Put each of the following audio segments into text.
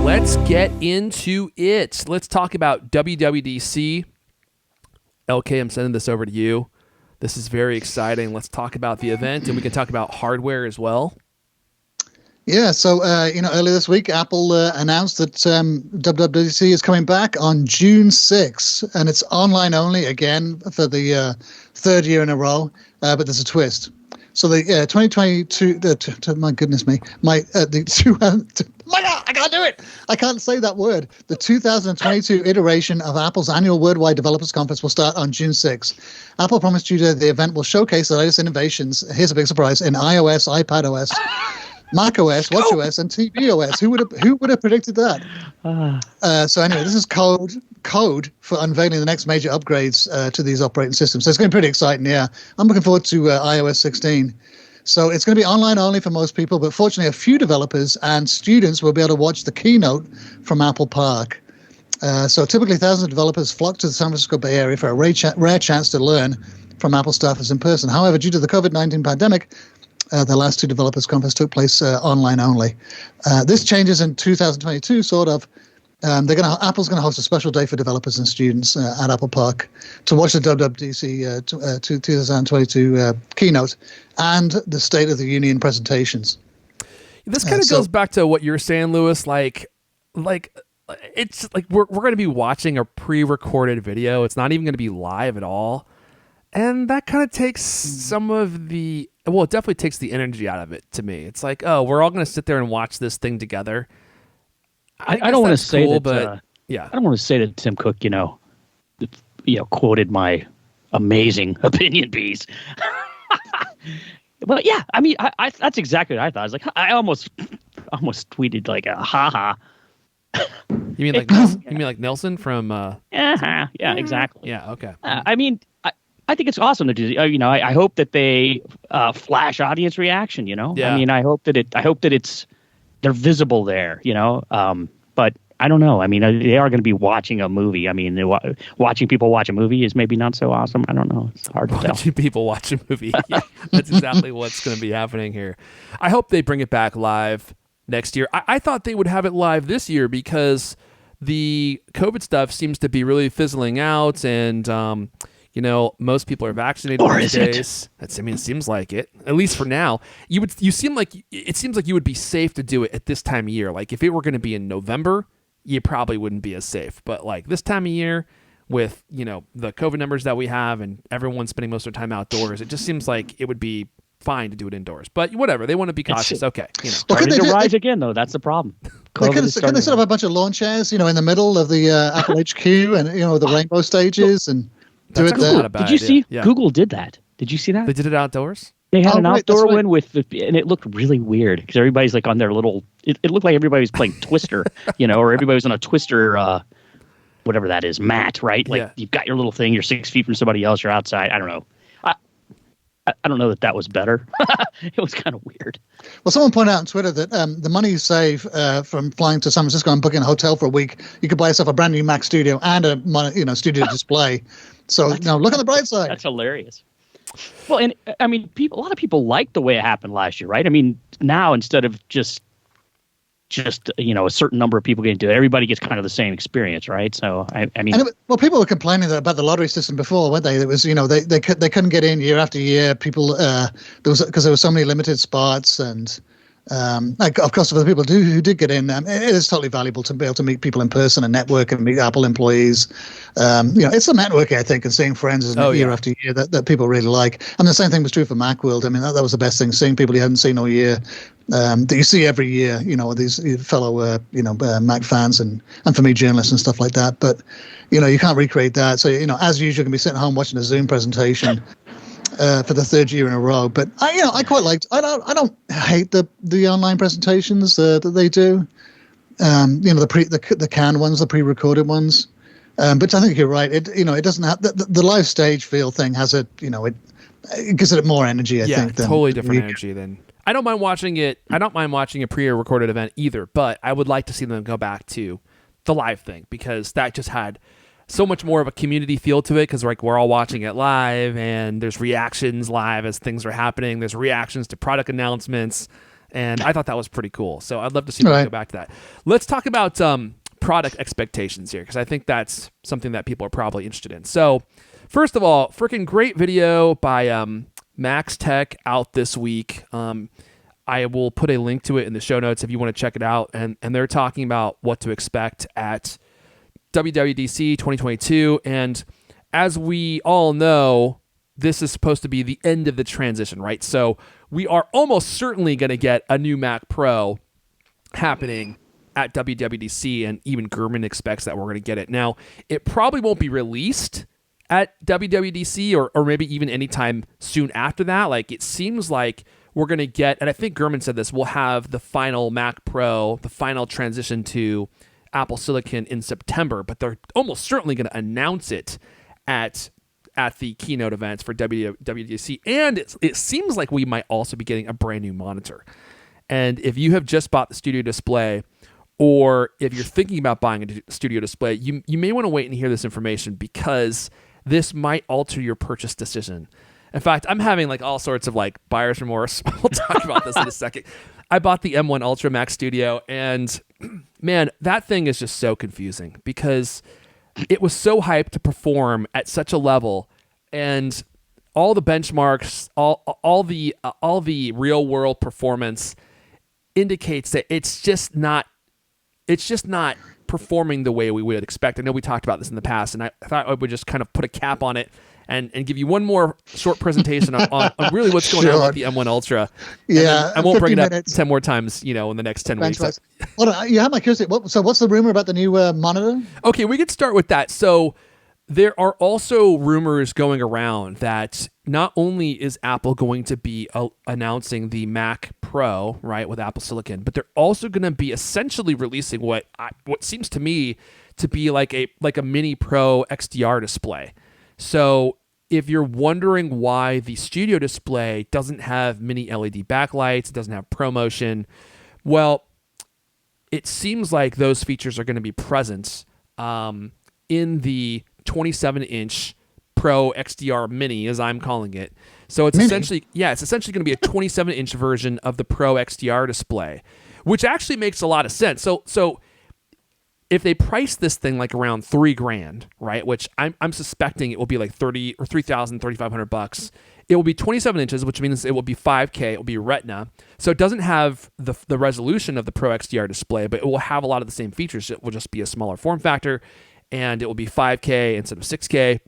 Let's get into it. Let's talk about WWDC. LK, I'm sending this over to you. This is very exciting. Let's talk about the event, and we can talk about hardware as well. Yeah, so, earlier this week, Apple announced that WWDC is coming back on June 6th, and it's online only again for the third year in a row, but there's a twist. So the 2022, my goodness me, my God, I can't do it. I can't say that word. The 2022 iteration of Apple's annual Worldwide Developers Conference will start on June 6th. Apple promised you that the event will showcase the latest innovations. Here's a big surprise in iOS, iPadOS, macOS, watchOS, and tvOS. Who would have predicted that? So anyway, this is code for unveiling the next major upgrades to these operating systems. So it's going to be pretty exciting. Yeah, I'm looking forward to iOS 16. So it's going to be online only for most people, but fortunately, a few developers and students will be able to watch the keynote from Apple Park. So typically, thousands of developers flock to the San Francisco Bay Area for a rare chance to learn from Apple staffers in person. However, due to the COVID-19 pandemic, the last two developers conference took place online only. This changes in 2022, sort of. Apple's going to host a special day for developers and students at Apple Park to watch the WWDC 2022 keynote and the State of the Union presentations. This kind of goes back to what you're saying, Lewis. Like it's like we're going to be watching a pre-recorded video. It's not even going to be live at all, and that kind of takes some of the. Well, it definitely takes the energy out of it to me. It's like, oh, we're all going to sit there and watch this thing together. I don't want to say cool, that, but yeah, I don't want to say that Tim Cook, quoted my amazing opinion piece. But yeah, I mean, I that's exactly what I thought. I was like, I almost tweeted like a haha. You mean like Nelson? You mean like Nelson from? Yeah, exactly. Yeah, okay. I mean, I think it's awesome to do. I hope that they flash audience reaction. Yeah. I mean, I hope that they're visible there. But I don't know. I mean, they are going to be watching a movie. I mean, watching people watch a movie is maybe not so awesome. I don't know. It's hard to tell. Watching people watch a movie. Yeah, that's exactly what's going to be happening here. I hope they bring it back live next year. I thought they would have it live this year because the COVID stuff seems to be really fizzling out, and most people are vaccinated these days. It seems like it. At least for now. It seems like you would be safe to do it at this time of year. Like if it were going to be in November, you probably wouldn't be as safe. But like this time of year, with the COVID numbers that we have and everyone spending most of their time outdoors, it just seems like it would be fine to do it indoors. But whatever, they want to be cautious. Okay, starting to rise again though. That's the problem. Can they set up a bunch of lawn chairs, in the middle of the Apple HQ and the rainbow stages and. Do it there. Did you see? Yeah. Google did that. Did you see that? They did it outdoors? They had an outdoor one and it looked really weird because everybody's like on their little. It looked like everybody was playing Twister, or everybody was on a Twister, whatever that is, mat, right? Like you've got your little thing. You're 6 feet from somebody else. You're outside. I don't know. I don't know that was better. It was kind of weird. Well, someone pointed out on Twitter that the money you save from flying to San Francisco and booking a hotel for a week, you could buy yourself a brand new Mac Studio and a studio display. So look on the bright side. That's hilarious. Well, and I mean, a lot of people liked the way it happened last year, right? I mean, now instead of just a certain number of people getting to it, everybody gets kind of the same experience, right? So I mean, people were complaining about the lottery system before, weren't they? It was they couldn't get in year after year. People because there were so many limited spots and. Of course, for the people who did get in, it is totally valuable to be able to meet people in person and network and meet Apple employees. It's the networking, I think, and seeing friends year after year that people really like. And the same thing was true for Macworld. I mean, that was the best thing, seeing people you hadn't seen all year, that you see every year, these fellow, Mac fans and for me, journalists and stuff like that. But, you can't recreate that. So, as usual, you can be sitting home watching a Zoom presentation. For the third year in a row, but I quite liked. I don't hate the online presentations that they do. The canned ones, the pre-recorded ones. But I think you're right. It doesn't have the live stage feel thing has it gives it more energy. I think totally different energy than. I don't mind watching it. I don't mind watching a pre-recorded event either, but I would like to see them go back to the live thing because that just had. So much more of a community feel to it because we're all watching it live and there's reactions live as things are happening. There's reactions to product announcements. And I thought that was pretty cool. So I'd love to see them go back to that. Let's talk about product expectations here, because I think that's something that people are probably interested in. So first of all, freaking great video by Max Tech out this week. I will put a link to it in the show notes if you want to check it out. And they're talking about what to expect at WWDC 2022. And as we all know, this is supposed to be the end of the transition, right? So we are almost certainly going to get a new Mac Pro happening at WWDC, and even Gurman expects that we're going to get it. Now, it probably won't be released at WWDC or maybe even anytime soon after that. Like, it seems like we're going to get, and I think Gurman said this, we'll have the final Mac Pro, the final transition to Apple Silicon in September, but they're almost certainly going to announce it at the keynote events for WWDC. And it seems like we might also be getting a brand new monitor. And if you have just bought the Studio Display, or if you're thinking about buying a Studio Display, you may want to wait and hear this information, because this might alter your purchase decision. In fact, I'm having like all sorts of like buyer's remorse. We'll talk about this in a second. I bought the M1 Ultra Mac Studio, and man, that thing is just so confusing, because it was so hyped to perform at such a level, and all the benchmarks, all the real world performance indicates that it's just not performing the way we would expect. I know we talked about this in the past, and I thought I would just kind of put a cap on it and give you one more short presentation on really what's going on with the M1 Ultra. Yeah, I won't bring it up 10 more times, in the next 10 weeks. Well, you have my curiosity. So what's the rumor about the new monitor? Okay, we could start with that. So there are also rumors going around that not only is Apple going to be announcing the Mac Pro, right, with Apple Silicon, but they're also going to be essentially releasing what seems to me to be like a mini Pro XDR display. So if you're wondering why the Studio Display doesn't have mini LED backlights, it doesn't have ProMotion, well, it seems like those features are going to be present in the 27-inch Pro XDR Mini, as I'm calling it. So it's essentially going to be a 27-inch version of the Pro XDR display, which actually makes a lot of sense. So if they price this thing like around $3,000, right, which I'm suspecting it will be like $3,000 or $3,500, it will be 27 inches, which means it will be 5K. It will be Retina, so it doesn't have the resolution of the Pro XDR display, but it will have a lot of the same features. It will just be a smaller form factor, and it will be 5K instead of 6K,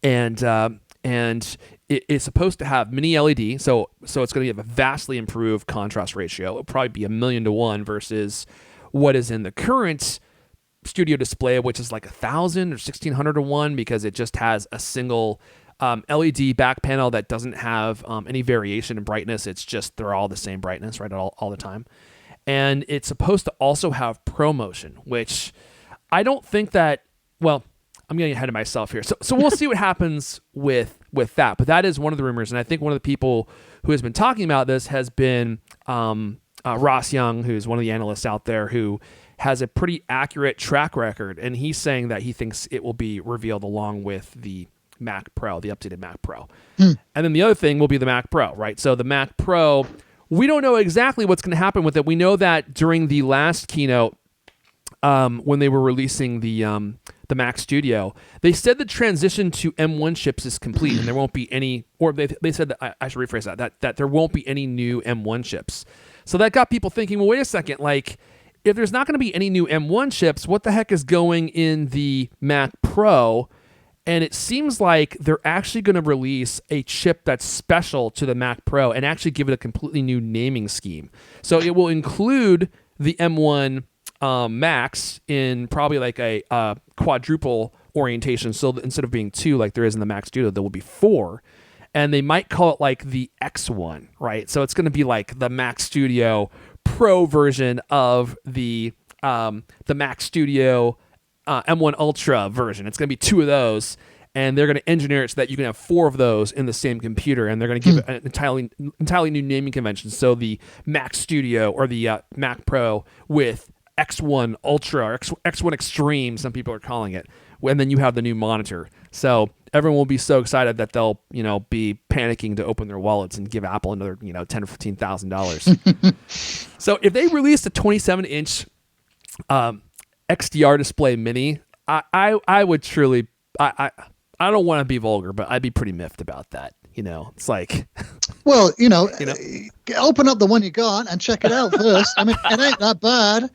and it's supposed to have mini LED, so it's going to have a vastly improved contrast ratio. It'll probably be 1,000,000 to 1 versus what is in the current Studio Display, which is like 1,000 or 1,600 to 1, because it just has a single LED back panel that doesn't have any variation in brightness. It's just they're all the same brightness, right, all the time. And it's supposed to also have ProMotion, which I don't think that, well, I'm getting ahead of myself here. So we'll see what happens with that. But that is one of the rumors, and I think one of the people who has been talking about this has been Ross Young, who's one of the analysts out there who has a pretty accurate track record, and he's saying that he thinks it will be revealed along with the Mac Pro, the updated Mac Pro. And then the other thing will be the Mac Pro, right? So the Mac Pro, we don't know exactly what's going to happen with it. We know that during the last keynote, when they were releasing the Mac Studio, they said the transition to M1 chips is complete, and there won't be any, or they said that, I should rephrase that there won't be any new M1 chips. So that got people thinking, well, wait a second, like, if there's not going to be any new M1 chips, what the heck is going in the Mac Pro? And it seems like they're actually going to release a chip that's special to the Mac Pro and actually give it a completely new naming scheme. So it will include the M1 Max in probably like a quadruple orientation. So instead of being 2 like there is in the Mac Studio, there will be 4. And they might call it like the X1, right? So it's going to be like the Mac Studio Pro version of the Mac Studio M1 Ultra version. It's going to be 2 of those, and they're going to engineer it so that you can have 4 of those in the same computer, and they're going to give it an entirely new naming convention. So the Mac Studio or the Mac Pro with X1 Ultra or X1 Extreme, some people are calling it, and then you have the new monitor. So everyone will be so excited that they'll, be panicking to open their wallets and give Apple another, $10,000 or $15,000. So if they released a 27-inch XDR display mini, I would truly, I don't want to be vulgar, but I'd be pretty miffed about that. It's like, well, open up the one you got and check it out first. I mean, it ain't that bad.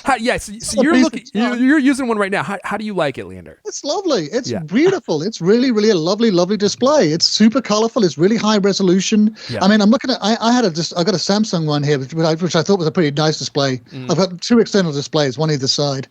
So you're using one right now. How do you like it, Leander? It's lovely. It's beautiful. It's really, really a lovely display. It's super colorful. It's really high resolution. Yeah. I mean, I'm looking at. I got a Samsung one here, which I thought was a pretty nice display. I've got two external displays, one either side,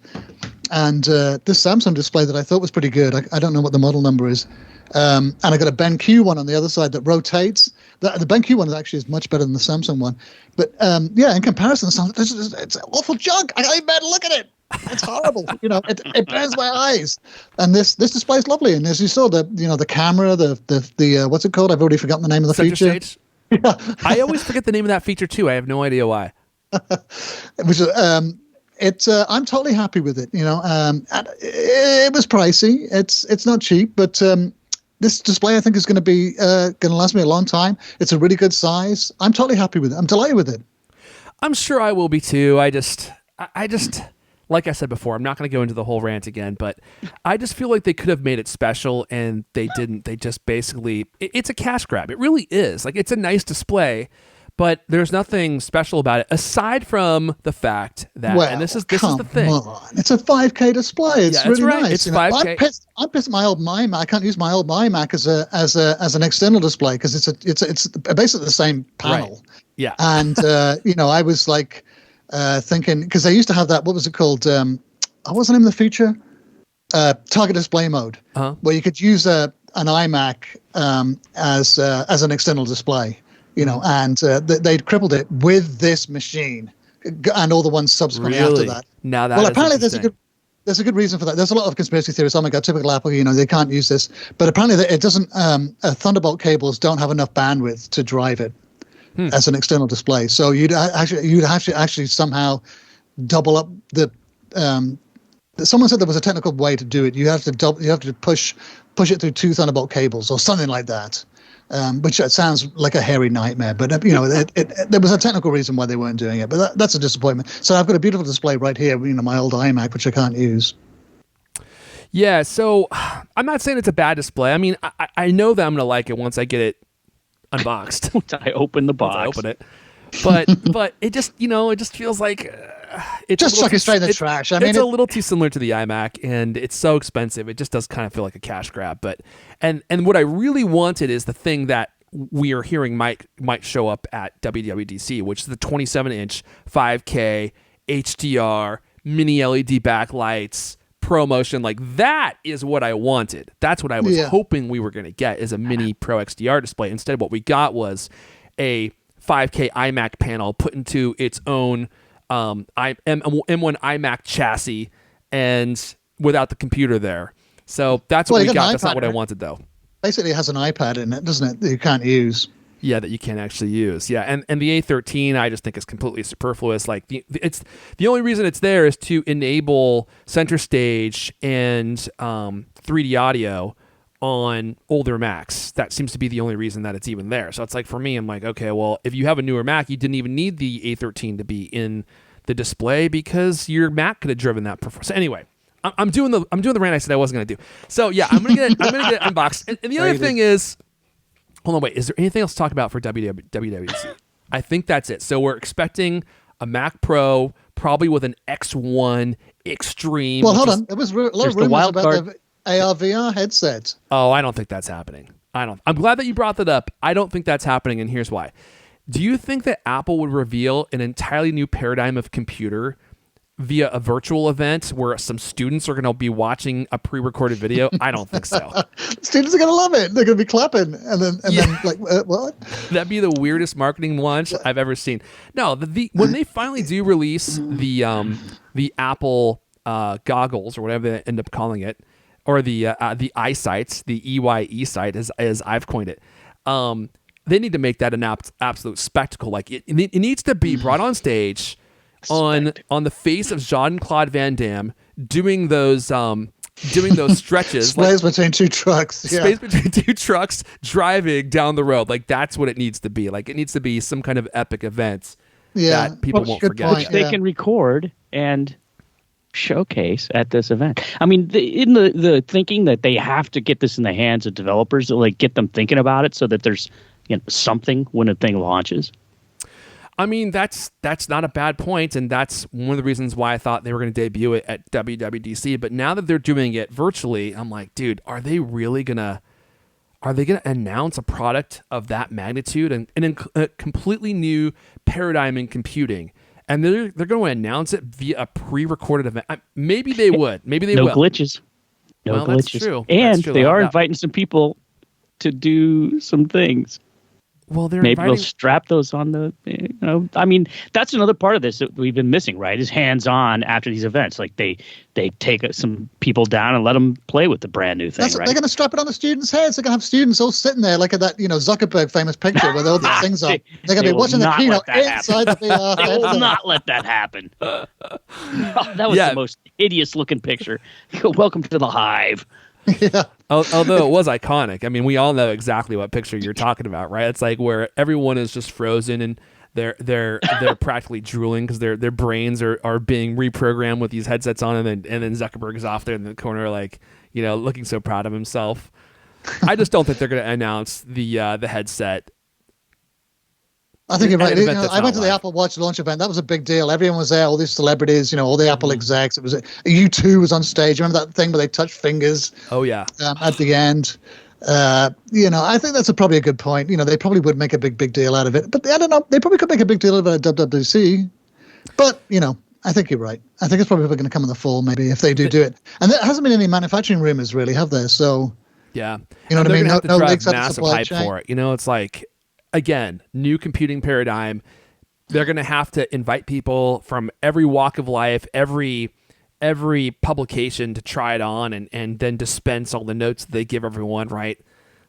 and this Samsung display that I thought was pretty good. I don't know what the model number is. And I got a BenQ one on the other side that rotates. The BenQ one is much better than the Samsung one. But in comparison, it's awful junk. I can't even bear to look at it. It's horrible. It burns my eyes. And this display is lovely. And as you saw, the camera, the what's it called? I've already forgotten the name of the Center feature. Stage? Yeah. I always forget the name of that feature too. I have no idea why. I'm totally happy with it. It was pricey. It's not cheap, but this display I think is going to last me a long time. It's a really good size. I'm totally happy with it. I'm delighted with it. I'm sure I will be too. I just, like I said before, I'm not going to go into the whole rant again, but I just feel like they could have made it special and they didn't. They just basically, it's a cash grab. It really is. Like, it's a nice display, but there's nothing special about it aside from the fact that, and this is the thing. It's a 5K display. It's really right. nice. It's 5K. I'm pissed at my old iMac. I can't use my old iMac as an external display because it's basically the same panel. Right. Yeah. And I was like thinking, because they used to have that. What was it called? What was the name of the feature? Target display mode, where you could use an iMac as an external display. And they'd crippled it with this machine and all the ones subsequently after that. Now that apparently there's a good reason for that. There's a lot of conspiracy theories. Oh my God, typical Apple, they can't use this. But apparently it doesn't, Thunderbolt cables don't have enough bandwidth to drive it as an external display. So you'd have to actually somehow double up the, someone said there was a technical way to do it. You have to push it through two Thunderbolt cables or something like that. Which sounds like a hairy nightmare, but there was a technical reason why they weren't doing it. But that's a disappointment. So I've got a beautiful display right here, my old iMac, which I can't use. Yeah, so I'm not saying it's a bad display. I mean, I know that I'm gonna like it once I get it unboxed. Once I open the box, I open it. But it just it just feels like it's just chuck it straight in the trash. I mean, it's a little too similar to the iMac, and it's so expensive. It just does kind of feel like a cash grab. But and what I really wanted is the thing that we are hearing might show up at WWDC, which is the 27-inch 5K HDR mini LED backlights ProMotion. Like, that is what I wanted. That's what I was hoping we were going to get, is a mini Pro XDR display. Instead, what we got was a 5K iMac panel put into its own M1 iMac chassis and without the computer there. So that's what we got. That's not what I wanted, though. Basically, it has an iPad in it, doesn't it, that you can't use? Yeah, that you can't actually use. Yeah, and the A13 I just think is completely superfluous. Like, it's the only reason it's there is to enable Center Stage and 3D audio on older Macs. That seems to be the only reason that it's even there. So it's like, for me, I'm like, okay, well, if you have a newer Mac, you didn't even need the A13 to be in the display because your Mac could have driven that performance. So anyway, I'm doing the rant I said I wasn't going to do. So yeah, I'm gonna get it unboxed. And the other thing is, hold on, wait, is there anything else to talk about for WWDC? I think that's it. So we're expecting a Mac Pro, probably with an X1 Extreme. Well, hold on, there was a lot of rumors about the AR VR headset. Oh, I don't think that's happening. I'm glad that you brought that up. I don't think that's happening, and here's why. Do you think that Apple would reveal an entirely new paradigm of computer via a virtual event where some students are going to be watching a pre-recorded video? I don't think so. Students are going to love it. They're going to be clapping, and then like, what? That'd be the weirdest marketing launch I've ever seen. No, when they finally do release the Apple goggles, or whatever they end up calling it, or the iSights, the EYE sight, as I've coined it. They need to make that an absolute spectacle. Like, it needs to be brought on stage on the face of Jean-Claude Van Damme doing those doing those stretches. Space between two trucks. Yeah. Space between two trucks driving down the road. Like, that's what it needs to be. Like, it needs to be some kind of epic event that people won't forget. Which they can record and showcase at this event. I mean, in the thinking that they have to get this in the hands of developers to like get them thinking about it so that there's something when a thing launches. I mean, that's not a bad point, and that's one of the reasons why I thought they were going to debut it at WWDC. But now that they're doing it virtually, I'm like, dude, are they gonna announce a product of that magnitude and a completely new paradigm in computing? And they're going to announce it via a pre-recorded event. Maybe they would. Maybe they will. No glitches. No glitches. That's true. And that's true. They are inviting some people to do some things. Well, maybe they'll strap those on the, I mean, that's another part of this that we've been missing, right? Is hands-on after these events. Like they take some people down and let them play with the brand new thing, right? They're going to strap it on the students' heads. They're going to have students all sitting there like at that, Zuckerberg famous picture where all these things are. They're going to be watching the keynote inside the VR. They will not let that happen. That was the most hideous-looking picture. Welcome to the hive. Yeah. Although it was iconic. I mean, we all know exactly what picture you're talking about, right? It's like where everyone is just frozen and they're practically drooling because their brains are being reprogrammed with these headsets on, and then Zuckerberg is off there in the corner, like, looking so proud of himself. I just don't think they're going to announce the headset. I think you're right. I went to the Apple Watch launch event. That was a big deal. Everyone was there, all these celebrities, all the Apple execs. It was U2 was on stage. Remember that thing where they touched fingers? Oh, yeah. At the end. I think that's probably a good point. They probably would make a big deal out of it. But I don't know. They probably could make a big deal out of it at WWDC. But, I think you're right. I think it's probably going to come in the fall, maybe, if they do it. And there hasn't been any manufacturing rumors, really, have there? So, yeah. You know what I mean? No leaks out of massive supply hype chain. for it. It's like, again, new computing paradigm. They're going to have to invite people from every walk of life, every publication to try it on and then dispense all the notes that they give everyone, right?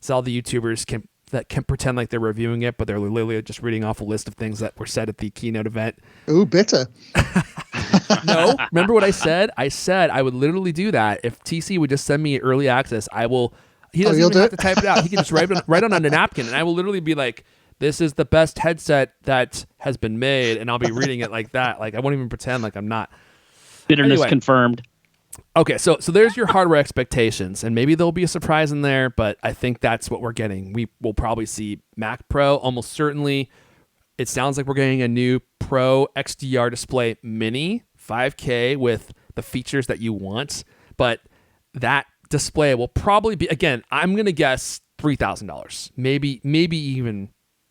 So all the YouTubers can pretend like they're reviewing it, but they're literally just reading off a list of things that were said at the keynote event. Ooh, bitter. No, remember what I said? I said I would literally do that. If TC would just send me early access, I will... He doesn't even have to type it out. He can just write on a napkin, and I will literally be like, this is the best headset that has been made, and I'll be reading it like that. Like, I won't even pretend like I'm not. Bitterness confirmed. Okay, so there's your hardware expectations, and maybe there'll be a surprise in there, but I think that's what we're getting. We will probably see Mac Pro, almost certainly. It sounds like we're getting a new Pro XDR display mini, 5K, with the features that you want, but that display will probably be, again, I'm going to guess $3,000, maybe even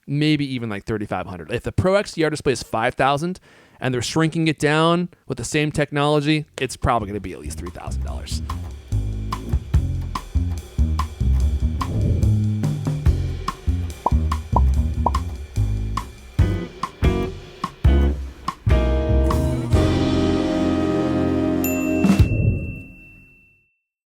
like $3,500. If the Pro XDR display is $5,000 and they're shrinking it down with the same technology, it's probably going to be at least $3,000.